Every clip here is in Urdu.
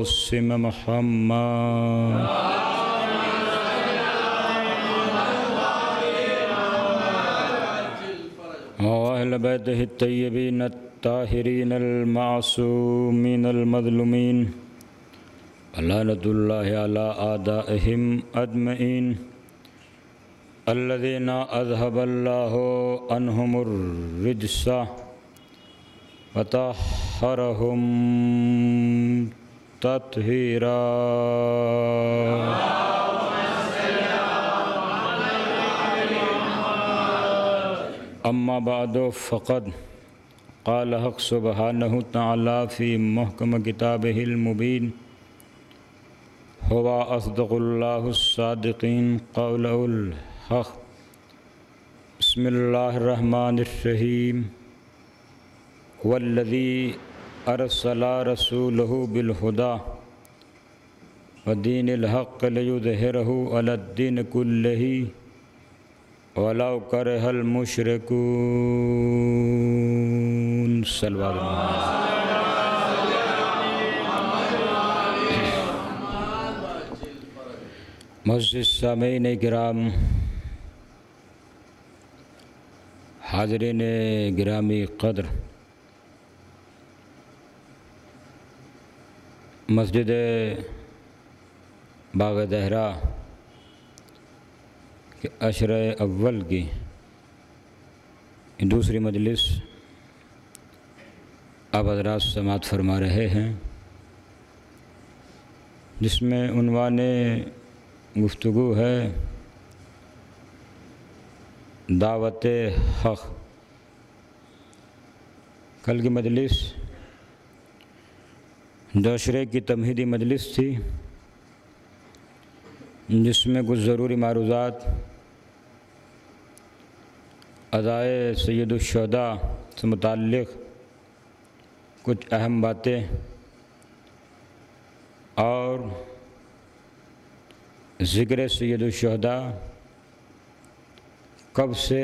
القاسم محمد وأهل بيته الطيبين الطاهرين المعصومين المظلومين لعنة الله على أعدائهم أجمعين الذين أذهب الله عنهم الرجس وطهرهم تطهيرا. أما بعد فقد قال حق سبحانه تعالى في محكم كتابه المبين هو أصدق الله الصادقين قوله الحق. بسم الله الرحمن الرحيم. هو الذي أرسل رسوله بالهدى ودين الحق ليظهره على الدين كله ولو كره المشركون. صلوات معزز سامعین کرام، حاضرین گرامی قدر، مسجد باغ دہرہ کے عشرہ اول کی دوسری مجلس آپ حضرات سماعت فرما رہے ہیں، جس میں عنوان گفتگو ہے دعوت حق. کل کی مجلس دوسرے کی تمہیدی مجلس تھی، جس میں کچھ ضروری معروضات ادائے سید الشہداء سے متعلق کچھ اہم باتیں اور ذکر سید الشہداء کب سے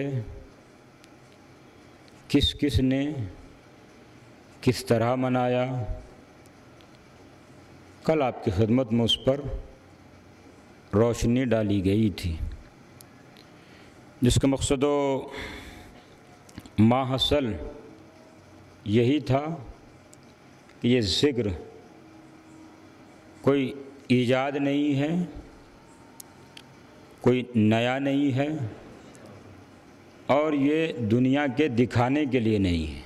کس کس نے کس طرح منایا، کل آپ کی خدمت میں اس پر روشنی ڈالی گئی تھی، جس کا مقصد و ماحصل یہی تھا کہ یہ ذکر کوئی ایجاد نہیں ہے، کوئی نیا نہیں ہے، اور یہ دنیا کے دکھانے کے لیے نہیں ہے.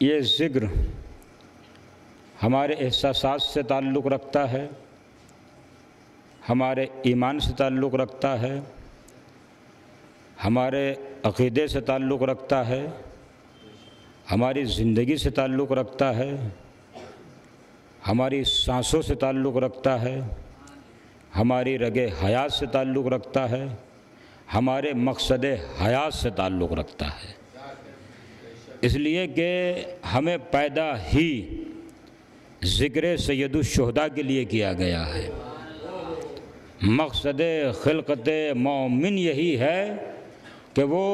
یہ ذکر ہمارے احساسات سے تعلق رکھتا ہے، ہمارے ایمان سے تعلق رکھتا ہے، ہمارے عقیدے سے تعلق رکھتا ہے، ہماری زندگی سے تعلق رکھتا ہے، ہماری سانسوں سے تعلق رکھتا ہے، ہماری رگ حیات سے تعلق رکھتا ہے، ہمارے مقصد حیات سے تعلق رکھتا ہے. اس لیے کہ ہمیں پیدا ہی ذکر سید الشہداء کے لیے کیا گیا ہے. مقصد خلقت مومن یہی ہے کہ وہ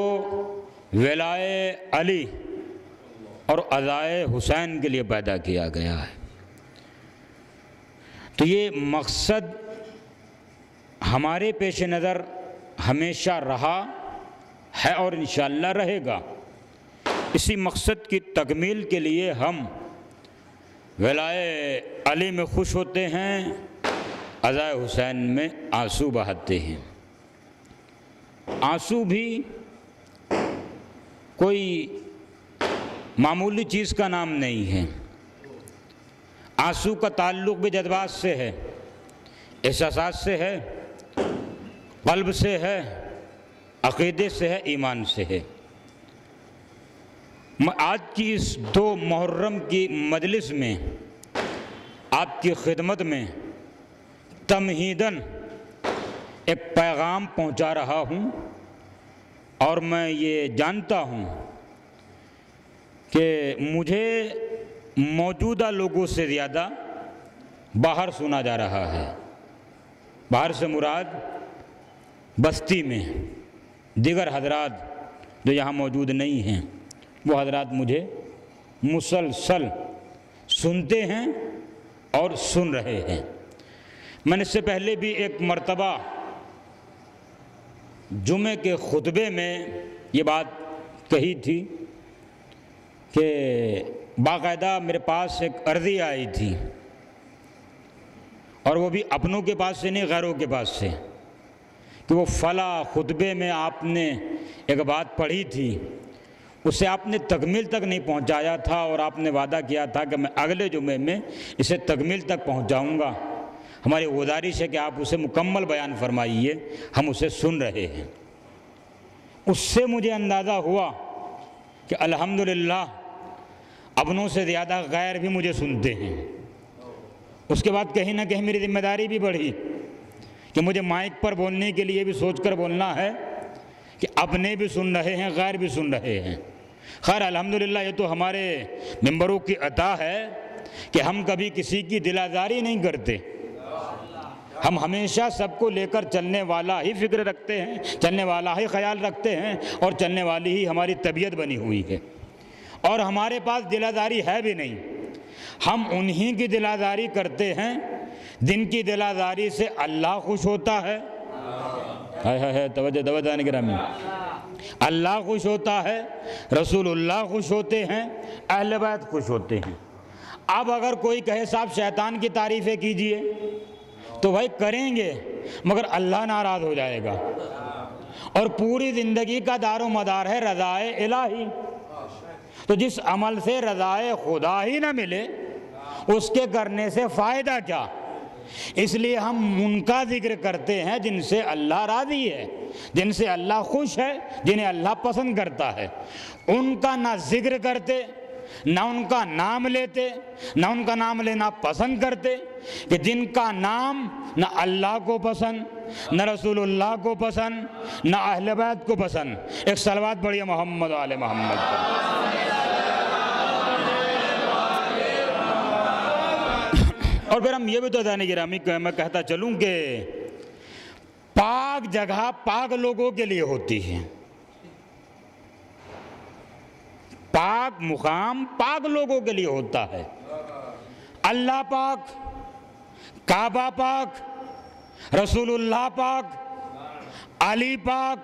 ولائے علی اور عزائے حسین کے لیے پیدا کیا گیا ہے. تو یہ مقصد ہمارے پیش نظر ہمیشہ رہا ہے اور انشاءاللہ رہے گا. اسی مقصد کی تکمیل کے لیے ہم ولائے علی میں خوش ہوتے ہیں، عزائے حسین میں آنسو بہاتے ہیں. آنسو بھی کوئی معمولی چیز کا نام نہیں ہے. آنسو کا تعلق بھی جذبات سے ہے، احساسات سے ہے، قلب سے ہے، عقیدے سے ہے، ایمان سے ہے. آج کی اس 2 محرم کی مجلس میں آپ کی خدمت میں تمہیداً ایک پیغام پہنچا رہا ہوں، اور میں یہ جانتا ہوں کہ مجھے موجودہ لوگوں سے زیادہ باہر سنا جا رہا ہے. باہر سے مراد بستی میں دیگر حضرات جو یہاں موجود نہیں ہیں، وہ حضرات مجھے مسلسل سنتے ہیں اور سن رہے ہیں۔ میں نے اس سے پہلے بھی ایک مرتبہ جمعے کے خطبے میں یہ بات کہی تھی کہ باقاعدہ میرے پاس ایک عرضی آئی تھی، اور وہ بھی اپنوں کے پاس سے نہیں، غیروں کے پاس سے، کہ وہ فلاں خطبے میں آپ نے ایک بات پڑھی تھی، اسے آپ نے تکمیل تک نہیں پہنچایا تھا، اور آپ نے وعدہ کیا تھا کہ میں اگلے جمعے میں اسے تکمیل تک پہنچاؤں گا۔ ہماری گزارش ہے کہ آپ اسے مکمل بیان فرمائیے، ہم اسے سن رہے ہیں۔ اس سے مجھے اندازہ ہوا کہ الحمدللہ اپنوں سے زیادہ غیر بھی مجھے سنتے ہیں۔ اس کے بعد کہیں نہ کہیں میری ذمہ داری بھی بڑھی کہ مجھے مائک پر بولنے کے لیے بھی سوچ کر بولنا ہے کہ اپنے بھی سن رہے ہیں، غیر بھی سن رہے ہیں۔ خیر الحمدللہ یہ تو ہمارے ممبروں کی عطا ہے کہ ہم کبھی کسی کی دل آزاری نہیں کرتے، ہم ہمیشہ سب کو لے کر چلنے والا ہی فکر رکھتے ہیں، چلنے والا ہی خیال رکھتے ہیں، اور چلنے والی ہی ہماری طبیعت بنی ہوئی ہے، اور ہمارے پاس دل آزاری ہے بھی نہیں۔ ہم انہی کی دل آزاری کرتے ہیں جن کی دل آزاری سے اللہ خوش ہوتا ہے۔ توجہ گرامی، اللہ خوش ہوتا ہے، رسول اللہ خوش ہوتے ہیں، اہل بیت خوش ہوتے ہیں۔ اب اگر کوئی کہے صاحب شیطان کی تعریفیں کیجئے، تو بھائی کریں گے، مگر اللہ ناراض ہو جائے گا، اور پوری زندگی کا دار و مدار ہے رضائے الہی۔ تو جس عمل سے رضائے خدا ہی نہ ملے، اس کے کرنے سے فائدہ کیا؟ اس لیے ہم ان کا ذکر کرتے ہیں جن سے اللہ راضی ہے، جن سے اللہ خوش ہے، جنہیں اللہ پسند کرتا ہے۔ ان کا نہ ذکر کرتے، نہ ان کا نام لیتے، نہ ان کا نام لینا پسند کرتے، کہ جن کا نام نہ اللہ کو پسند، نہ رسول اللہ کو پسند، نہ اہل بیت کو پسند۔ ایک صلوات پڑھیے محمد و آل محمد پر۔ اور پھر ہم یہ بھی تو دانے گرامی میں کہتا چلوں کہ پاک جگہ پاک لوگوں کے لیے ہوتی ہے، پاک مقام پاک لوگوں کے لیے ہوتا ہے۔ اللہ پاک، کعبہ پاک، رسول اللہ پاک، علی پاک،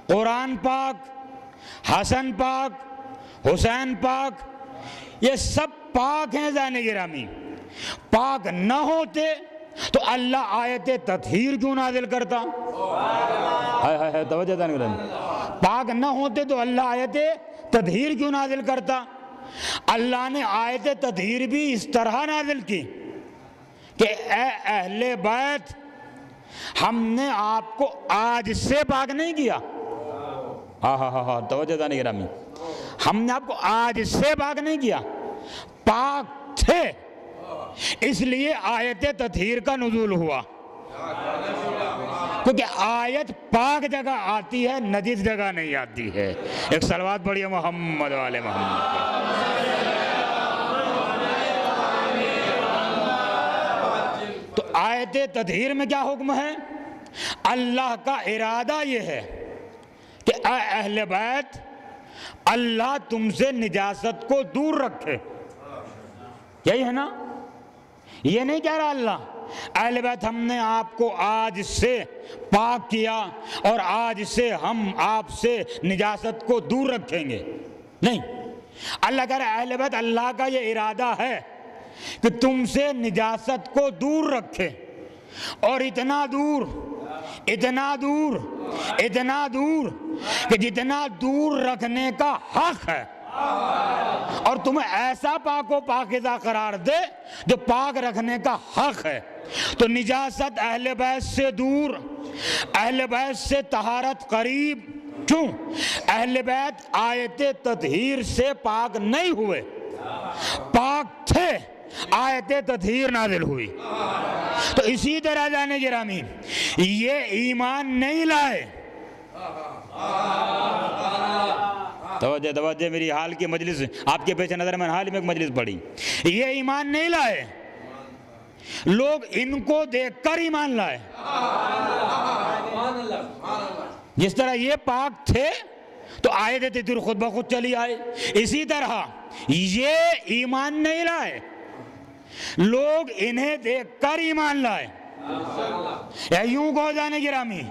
قرآن پاک، حسن پاک، حسین پاک، یہ سب پاک ہیں زانے گرامی۔ پاک نہ ہوتے تو اللہ آیت تطہیر کیوں نازل کرتا؟ توجہ دانے گرامی، پاک نہ ہوتے تو اللہ آیت تطہیر کیوں نازل کرتا؟ اللہ نے آیت تطہیر بھی اس طرح نازل کی کہ اے اہل بیت، ہم نے آپ کو آج سے پاک نہیں کیا۔ توجہ دانے گرامی، ہم نے آپ کو آج سے پاک نہیں کیا، پاک تھے، اس لیے آیت تطہیر کا نزول ہوا، کیونکہ آیت پاک جگہ آتی ہے، نجس جگہ نہیں آتی ہے۔ ایک صلوات پڑھیے محمد و آل محمد۔ تو آیت تطہیر میں کیا حکم ہے؟ اللہ کا ارادہ یہ ہے کہ اے اہل بیت، اللہ تم سے نجاست کو دور رکھے، یہی ہے نا؟ یہ نہیں کہہ رہا اللہ اہل بیت ہم نے آپ کو آج سے پاک کیا اور آج سے ہم آپ سے نجاست کو دور رکھیں گے، نہیں۔ اللہ کہہ رہا ہے اہل بیت اللہ کا یہ ارادہ ہے کہ تم سے نجاست کو دور رکھے، اور اتنا دور، اتنا دور، اتنا دور کہ جتنا دور رکھنے کا حق ہے، اور تمہیں ایسا پاک و پاکیزہ قرار دے جو پاک رکھنے کا حق ہے۔ تو نجاست اہل بیت سے دور، اہل بیت سے طہارت قریب۔ کیوں؟ اہل بیت آیت تطہیر سے پاک نہیں ہوئے، پاک تھے، آیت تطہیر نازل ہوئی۔ تو اسی طرح جانے گرامی، یہ ایمان نہیں لائے، توجہ میری حال کی مجلس آپ کے پیچھے نظر میں حال میں ایک مجلس پڑھی، یہ ایمان نہیں لائے، لوگ ان کو دیکھ کر ایمان لائے۔ جس طرح یہ پاک تھے تو آئے دیتے دور خود بخود چلی آئے. اسی طرح یہ ایمان نہیں لائے, لوگ انہیں دیکھ کر ایمان لائے. یا یوں کہو جانے گرامی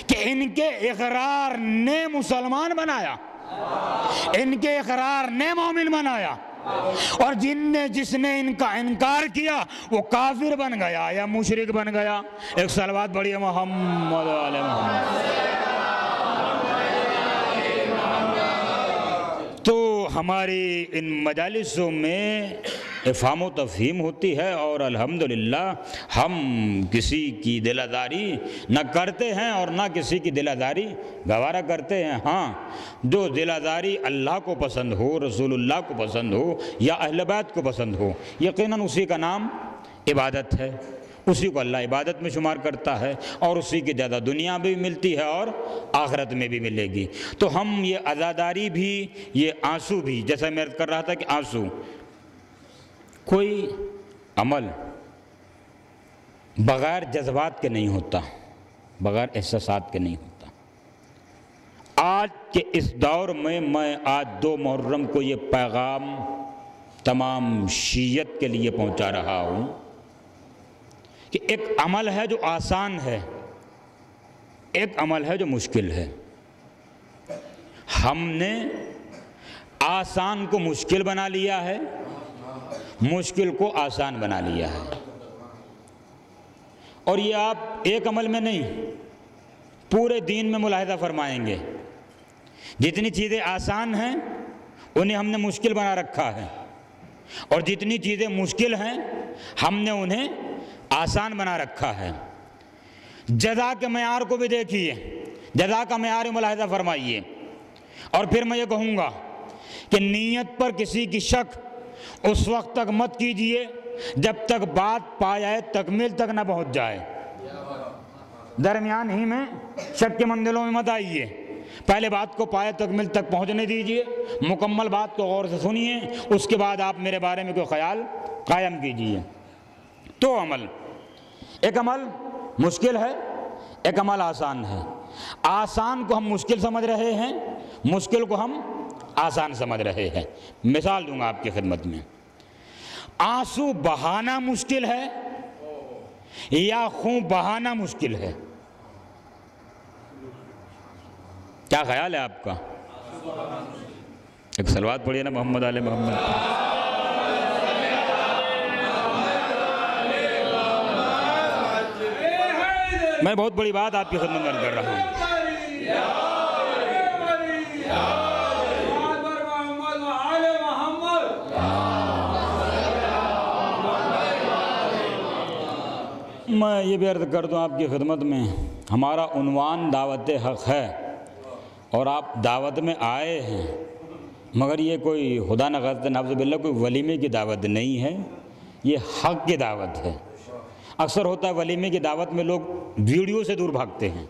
کہ ان کے اقرار نے مسلمان بنایا, ان کے اقرار نے مومن بنایا, اور جس نے ان کا انکار کیا وہ کافر بن گیا یا مشرک بن گیا. ایک صلوات پڑھیے محمد علیہ محمد. تو ہماری ان مجالسوں میں افہام و تفہیم ہوتی ہے, اور الحمدللہ ہم کسی کی دل آزاری نہ کرتے ہیں اور نہ کسی کی دل آزاری گوارا کرتے ہیں. ہاں, جو دل آزاری اللہ کو پسند ہو, رسول اللہ کو پسند ہو یا اہل بیت کو پسند ہو, یقیناً اسی کا نام عبادت ہے, اسی کو اللہ عبادت میں شمار کرتا ہے, اور اسی کی زیادہ دنیا میں بھی ملتی ہے اور آخرت میں بھی ملے گی. تو ہم یہ عزاداری بھی, یہ آنسو بھی, جیسا میں عرض کر رہا تھا کہ آنسو, کوئی عمل بغیر جذبات کے نہیں ہوتا, بغیر احساسات کے نہیں ہوتا. آج کے اس دور میں آج 2 محرم کو یہ پیغام تمام شیعت کے لیے پہنچا رہا ہوں کہ ایک عمل ہے جو آسان ہے, ایک عمل ہے جو مشکل ہے. ہم نے آسان کو مشکل بنا لیا ہے, مشکل کو آسان بنا لیا ہے. اور یہ آپ ایک عمل میں نہیں, پورے دین میں ملاحظہ فرمائیں گے, جتنی چیزیں آسان ہیں انہیں ہم نے مشکل بنا رکھا ہے, اور جتنی چیزیں مشکل ہیں ہم نے انہیں آسان بنا رکھا ہے. جزا کے معیار کو بھی دیکھیے, جزا کا معیار ملاحظہ فرمائیے. اور پھر میں یہ کہوں گا کہ نیت پر کسی کی شک اس وقت تک مت کیجئے جب تک بات پایہ تکمیل تک نہ پہنچ جائے. درمیان ہی میں شک کے منزلوں میں مت آئیے, پہلے بات کو پایہ تکمیل تک پہنچنے دیجئے, مکمل بات کو غور سے سنیے, اس کے بعد آپ میرے بارے میں کوئی خیال قائم کیجئے. تو عمل, ایک عمل مشکل ہے, ایک عمل آسان ہے. آسان کو ہم مشکل سمجھ رہے ہیں, مشکل کو ہم آسان سمجھ رہے ہیں. مثال دوں گا آپ کی خدمت میں. آنسو بہانا مشکل ہے یا خون بہانا مشکل ہے؟ کیا خیال ہے آپ کا؟ ایک صلوات پڑھیے نا محمد علیہ محمد. میں بہت بڑی بات آپ کی خدمت میں کر رہا ہوں. میں یہ بھی عرض کر دوں آپ کی خدمت میں, ہمارا عنوان دعوت حق ہے, اور آپ دعوت میں آئے ہیں, مگر یہ کوئی خدا نخواستہ نعوذ باللہ کوئی ولیمے کی دعوت نہیں ہے, یہ حق کی دعوت ہے. اکثر ہوتا ہے ولیمے کی دعوت میں لوگ ویڈیو سے دور بھاگتے ہیں,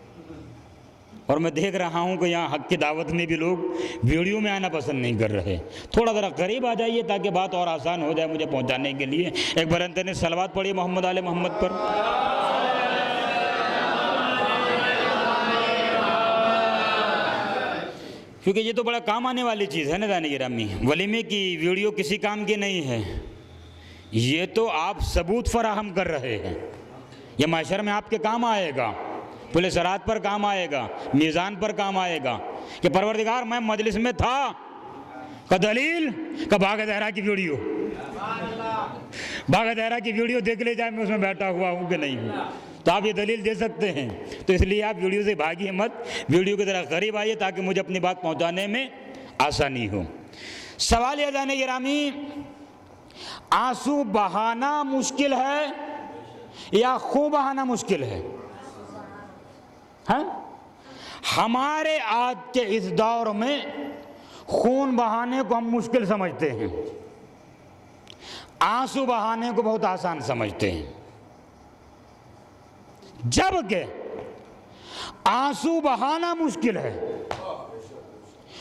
اور میں دیکھ رہا ہوں کہ یہاں حق کی دعوت میں بھی لوگ ویڈیو میں آنا پسند نہیں کر رہے. تھوڑا ذرا قریب آ جائیے تاکہ بات اور آسان ہو جائے مجھے پہنچانے کے لیے. ایک بار انت نے صلوات پڑھی محمد علیہ محمد پر. کیونکہ یہ تو بڑا کام آنے والی چیز ہے نا دانی گرامی. ولیمے کی ویڈیو کسی کام کی نہیں ہے, یہ تو آپ ثبوت فراہم کر رہے ہیں. یہ محشر میں آپ کے کام آئے گا, پولیس رات پر کام آئے گا, میزان پر کام آئے گا کہ پروردگار میں مجلس میں تھا, کا دلیل کا باغ دہرا کی ویڈیو, باغ دہرا کی ویڈیو دیکھ لے جائے میں اس میں بیٹھا ہوا ہوں کہ نہیں ہوں, تو آپ یہ دلیل دے سکتے ہیں. تو اس لیے آپ ویڈیو سے بھاگیے مت, ویڈیو کی طرح قریب آئیے تاکہ مجھے اپنی بات پہنچانے میں آسانی ہو. سوال یہ جانے گرامی, آنسو بہانا مشکل ہے یا خون بہانا مشکل ہے؟ ہمارے آج کے اس دور میں خون بہانے کو ہم مشکل سمجھتے ہیں, آنسو بہانے کو بہت آسان سمجھتے ہیں. جبکہ آنسو بہانا مشکل ہے,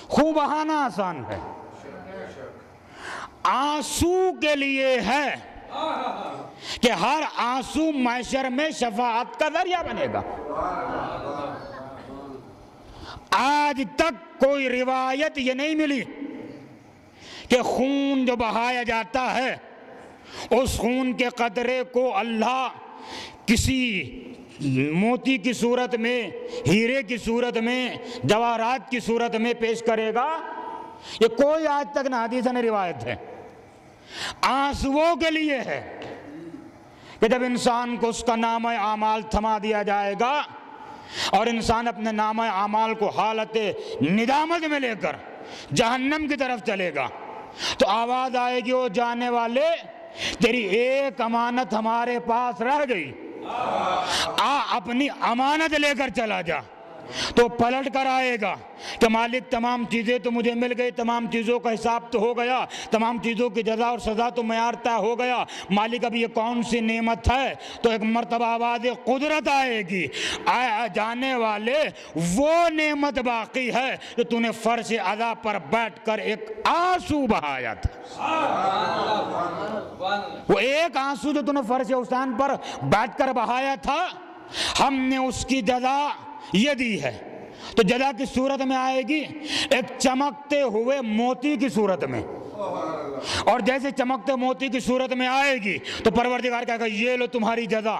خون بہانا آسان ہے. آنسو کے لیے ہے کہ ہر آنسو محشر میں شفاعت کا ذریعہ بنے گا. آج تک کوئی روایت یہ نہیں ملی کہ خون جو بہایا جاتا ہے اس خون کے قطرے کو اللہ کسی موتی کی صورت میں، ہیرے کی صورت میں، جواہرات کی صورت میں پیش کرے گا، یہ کوئی آج تک نہ حدیث نہ روایت ہے۔ آنسوؤں کے لیے ہے کہ جب انسان کو اس کا نامہ اعمال تھما دیا جائے گا اور انسان اپنے نامہ اعمال کو حالت ندامت میں لے کر جہنم کی طرف چلے گا تو آواز آئے گی، وہ جانے والے تیری ایک امانت ہمارے پاس رہ گئی، اپنی امانت لے کر چلا جا۔ تو پلٹ کر آئے گا کہ مالک تمام چیزیں تو مجھے مل گئی، تمام چیزوں کا حساب تو ہو گیا، تمام چیزوں کی جزا اور سزا تو معیار طے ہو گیا، مالک اب یہ کون سی نعمت ہے؟ تو ایک مرتبہ آواز قدرت آئے گی، جانے والے وہ نعمت باقی ہے جو تو نے فرش ادا پر بیٹھ کر ایک آنسو بہایا تھا، وہ ایک آنسو جو تو نے فرش حسین پر بیٹھ کر بہایا تھا، ہم نے اس کی جزا یہ دی ہے۔ تو جزا کی صورت میں آئے گی ایک چمکتے ہوئے موتی کی صورت میں، اور جیسے چمکتے موتی کی صورت میں آئے گی تو پروردگار کہے گا یہ لو تمہاری جزا۔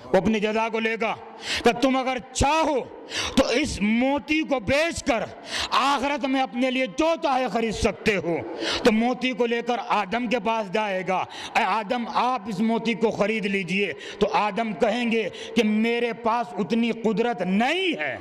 وہ اپنی جزا کو لے گا کہ تم اگر چاہو تو اس موتی کو بیچ کر آخرت میں اپنے لیے جو چاہے خرید سکتے ہو۔ تو موتی کو لے کر آدم کے پاس جائے گا، اے آدم آپ اس موتی کو خرید لیجئے۔ تو آدم کہیں گے کہ میرے پاس اتنی قدرت نہیں ہے،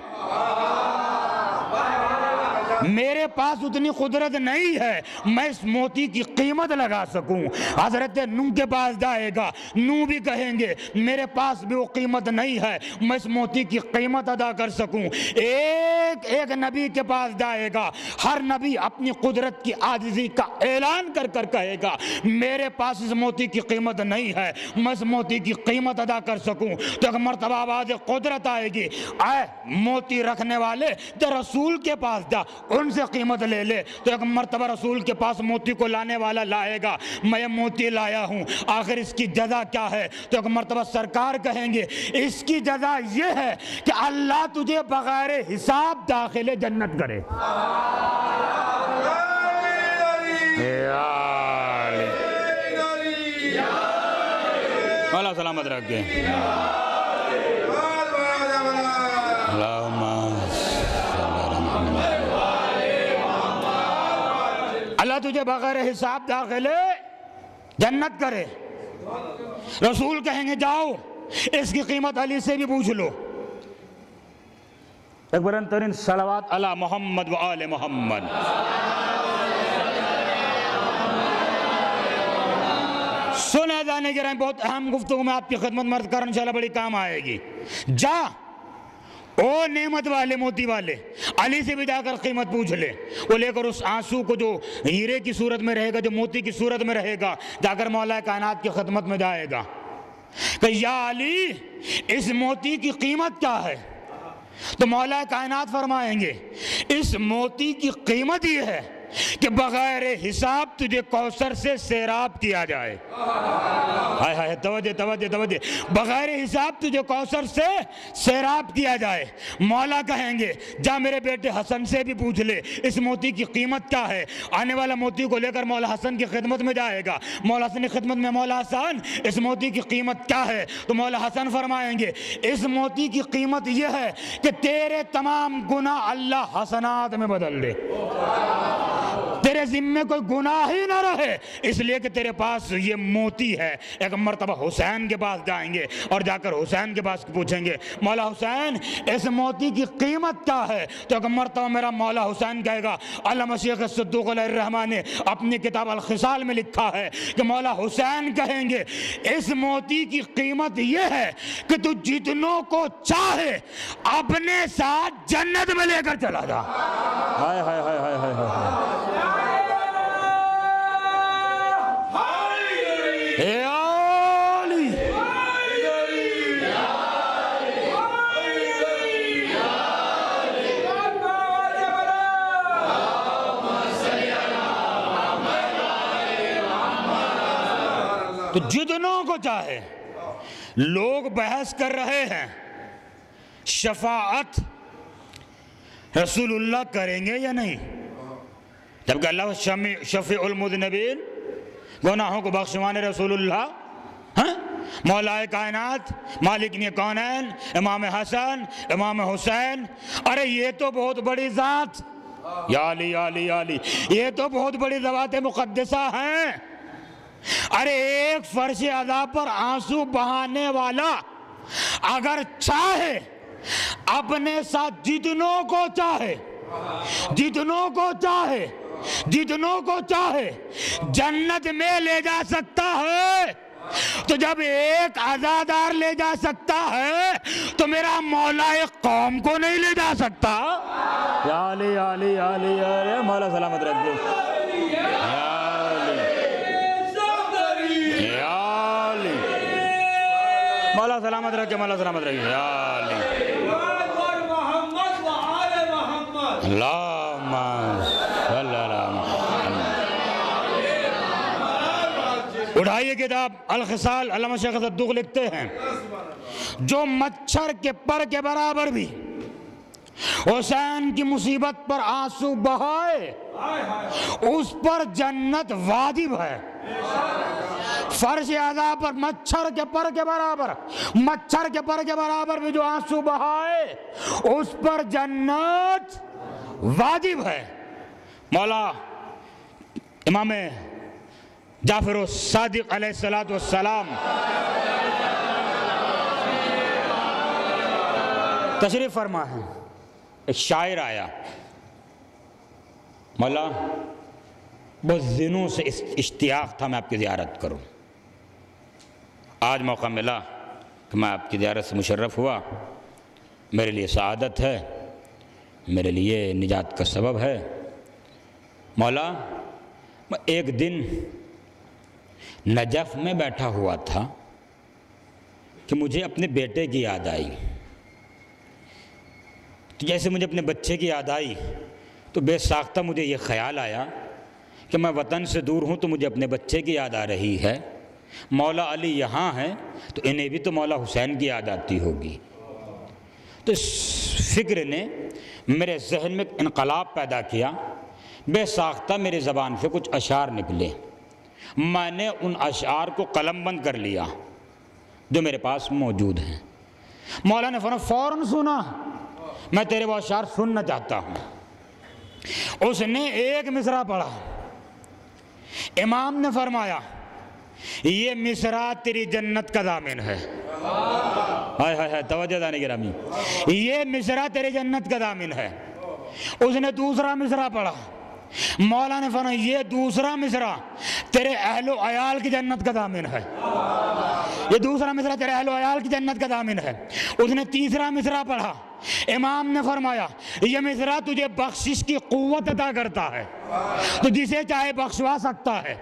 میرے پاس اتنی قدرت نہیں ہے میں اس موتی کی قیمت لگا سکوں۔ حضرت نوح کے پاس جائے گا، نوح بھی کہیں گے میرے پاس بھی وہ قیمت نہیں ہے میں اس موتی کی قیمت ادا کر سکوں۔ ایک ایک نبی کے پاس جائے گا، ہر نبی اپنی قدرت کی عاجزی کا اعلان کر کر کہے گا میرے پاس اس موتی کی قیمت نہیں ہے میں اس موتی کی قیمت ادا کر سکوں۔ تو ایک مرتبہ آواز قدرت آئے گی، اے موتی رکھنے والے تو رسول کے پاس جا، ان سے قیمت لے لے۔ تو ایک مرتبہ رسول کے پاس موتی کو لانے والا لائے گا، میں یہ موتی لایا ہوں، آخر اس کی جزا کیا ہے؟ تو ایک مرتبہ سرکار کہیں گے اس کی جزا یہ ہے کہ اللہ تجھے بغیر حساب داخل جنت کرے۔ اللہ سلامت رکھے۔ اللہ تجھے بغیر حساب داخل جنت کرے۔ رسول کہیں گے جاؤ اس کی قیمت علی سے بھی پوچھ لو۔ ایک بلند ترین صلوات علی محمد و آل محمد۔ سنے جانے کے رہے بہت اہم گفتگو میں آپ کی خدمت مرد کر انشاءاللہ بڑی کام آئے گی۔ جا او نعمت والے موتی والے علی سے بھی جا کر قیمت پوچھ لے۔ وہ لے کر اس آنسو کو جو ہیرے کی صورت میں رہے گا، جو موتی کی صورت میں رہے گا، جا کر مولا کائنات کی خدمت میں جائے گا کہ یا علی اس موتی کی قیمت کیا ہے؟ تو مولا کائنات فرمائیں گے اس موتی کی قیمت یہ ہے کہ بغیر حساب تجھے کوثر سے سیراب کیا جائے۔ ہائے ہائے توجہ توجہ توجہ، بغیر حساب تجھے کوثر سے سیراب کیا جائے۔ مولا کہیں گے جا میرے بیٹے حسن سے بھی پوچھ لے اس موتی کی قیمت کیا ہے۔ آنے والا موتی کو لے کر مولا حسن کی خدمت میں جائے گا، مولا حسن کی خدمت میں مولا حسن اس موتی کی قیمت کیا ہے؟ تو مولا حسن فرمائیں گے اس موتی کی قیمت یہ ہے کہ تیرے تمام گناہ اللہ حسنات میں بدل دے، تیرے ذمے کوئی گناہ ہی نہ رہے، اس لیے کہ تیرے پاس یہ موتی ہے۔ ایک مرتبہ حسین کے پاس جائیں گے اور جا کر حسین کے پاس پوچھیں گے مولا حسین اس موتی کی قیمت کیا ہے؟ تو ایک مرتبہ میرا مولا حسین کہے گا، علامہ شیخ صدوق علیہ الرحمن نے اپنی کتاب الخصال میں لکھا ہے کہ مولا حسین کہیں گے اس موتی کی قیمت یہ ہے کہ تو جتنوں کو چاہے اپنے ساتھ جنت میں لے کر چلا جا۔ ہائے ہائے ہائے ہائے ہائے ہائے اے علی تو جتنوں کو چاہے۔ لوگ بحث کر رہے ہیں شفاعت رسول اللہ کریں گے یا نہیں؟ جبکہ اللہ شفیع المذنبین، گناہوں کو بخشوانے رسول اللہ، ہاں مولا کائنات، مالک کونین، امام حسن، امام حسین، ارے یہ تو بہت بڑی ذات، یا علی یا علی یا علی، یہ تو بہت بڑی ذوات مقدسہ ہیں۔ ارے ایک فرش ادا پر آنسو بہانے والا اگر چاہے اپنے ساتھ جتنوں کو چاہے جنت میں لے جا سکتا ہے، تو جب ایک عزادار لے جا سکتا ہے تو میرا مولا ایک قوم کو نہیں لے جا سکتا؟ یا علی یا علی یا علی یا علی، مولا سلامت رکھے، مولا سلامت رکھے، مولا سلامت رکھے، یا علی اللہم صلی اللہ محمد۔ اٹھائیے کتاب الخصال، علامہ شیخ صدوق لکھتے ہیں جو مچھر کے پر کے برابر بھی حسین کی مصیبت پر آنسو بہائے اس پر جنت واجب ہے۔ فرش اعضاء پر مچھر کے پر کے برابر بھی جو آنسو بہائے اس پر جنت واجب ہے۔ مولا امام جعفر الصادق علیہ السلام تشریف فرما ہے، ایک شاعر آیا، مولا بہت دنوں سے اشتیاق تھا میں آپ کی زیارت کروں، آج موقع ملا کہ میں آپ کی زیارت سے مشرف ہوا، میرے لیے سعادت ہے، میرے لیے نجات کا سبب ہے۔ مولا میں ایک دن نجف میں بیٹھا ہوا تھا کہ مجھے اپنے بیٹے کی یاد آئی، تو جیسے مجھے اپنے بچے کی یاد آئی تو بے ساختہ مجھے یہ خیال آیا کہ میں وطن سے دور ہوں تو مجھے اپنے بچے کی یاد آ رہی ہے، مولا علی یہاں ہیں تو انہیں بھی تو مولا حسین کی یاد آتی ہوگی۔ تو اس فکر نے میرے ذہن میں انقلاب پیدا کیا، بے ساختہ میری زبان سے کچھ اشعار نکلے، میں نے ان اشعار کو قلم بند کر لیا جو میرے پاس موجود ہیں۔ مولا نے فوراً سنا، میں تیرے وہ اشعار سننا چاہتا ہوں۔ اس نے ایک مصرع پڑھا، امام نے فرمایا یہ مصرع تیری جنت کا ضامن ہے۔ ہائے ہائے ہائے، توجہ دانے گرامی، یہ مصرع تیری جنت کا ضامن ہے۔ اس نے دوسرا مصرع پڑھا، مولا نے فرمایا یہ دوسرا مصرع تیرے اہل و عیال کی جنت کا ضامن ہے، یہ دوسرا مصرع تیرے اہل و عیال کی جنت کا ضامن ہے۔ اس نے تیسرا مصرع پڑھا، امام نے فرمایا یہ مصرع تجھے بخشش کی قوت عطا کرتا ہے، تو جسے چاہے بخشوا سکتا ہے۔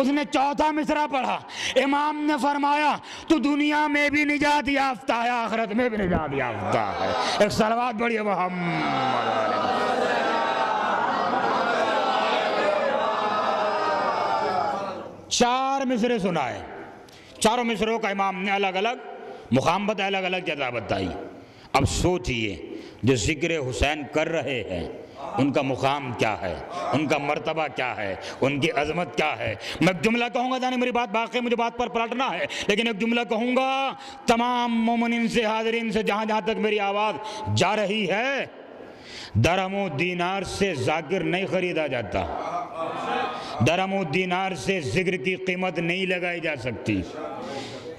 اس نے چوتھا مصرع پڑھا، امام نے فرمایا تو دنیا میں بھی نجات یافتہ ہے، آخرت میں بھی نجات یافتہ ہے۔ ایک صلوات پڑھیے محمد۔ چار مصرے سنائے، چاروں مصروں کا امام نے الگ الگ مخامبت، الگ الگ جزا بتائی۔ اب سوچئے جو ذکر حسین کر رہے ہیں ان کا مقام کیا ہے، ان کا مرتبہ کیا ہے، ان کی عظمت کیا ہے۔ میں ایک جملہ کہوں گا، جانے میری بات باقی مجھے بات پر پلٹنا ہے، لیکن ایک جملہ کہوں گا تمام مومنین سے، حاضرین سے، جہاں جہاں تک میری آواز جا رہی ہے، درہم و دینار سے ذاکر نہیں خریدا جاتا، درہم و دینار سے ذکر کی قیمت نہیں لگائی جا سکتی،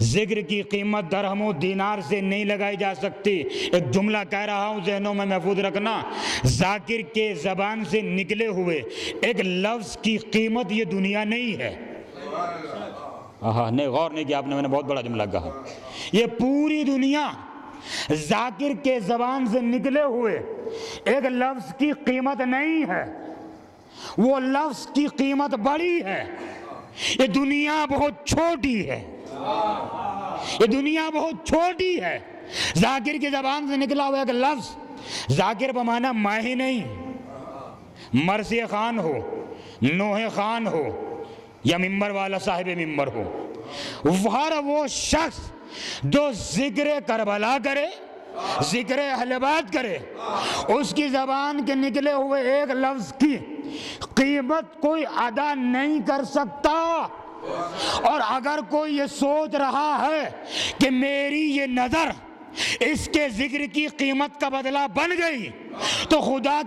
ذکر کی قیمت درہم و دینار سے نہیں لگائی جا سکتی۔ ایک جملہ کہہ رہا ہوں، ذہنوں میں محفوظ رکھنا، ذاکر کے زبان سے نکلے ہوئے ایک لفظ کی قیمت یہ دنیا نہیں ہے۔ نہیں، غور نہیں کیا آپ نے، میں نے بہت بڑا جملہ کہا۔ یہ پوری دنیا ذاکر کے زبان سے نکلے ہوئے ایک لفظ کی قیمت نہیں ہے، وہ لفظ کی قیمت بڑی ہے۔ یہ دنیا بہت چھوٹی ہے، یہ دنیا بہت چھوٹی ہے۔ ذاکر کی زبان سے نکلا ہوا ایک لفظ، ذاکر بمانا میں ہی نہیں، مرثی خان ہو، نوح خان ہو، یا ممبر والا صاحب ممبر ہو، ہر وہ شخص جو ذکر کربلا کرے ذکر اہل بیت کرے، اس کی زبان کے نکلے ہوئے ایک لفظ کی قیمت کوئی ادا نہیں کر سکتا۔ اور اگر کوئی یہ سوچ رہا ہے کہ میری یہ نظر اس کے ذکر کی قیمت کا بدلہ بن گئی تو خدا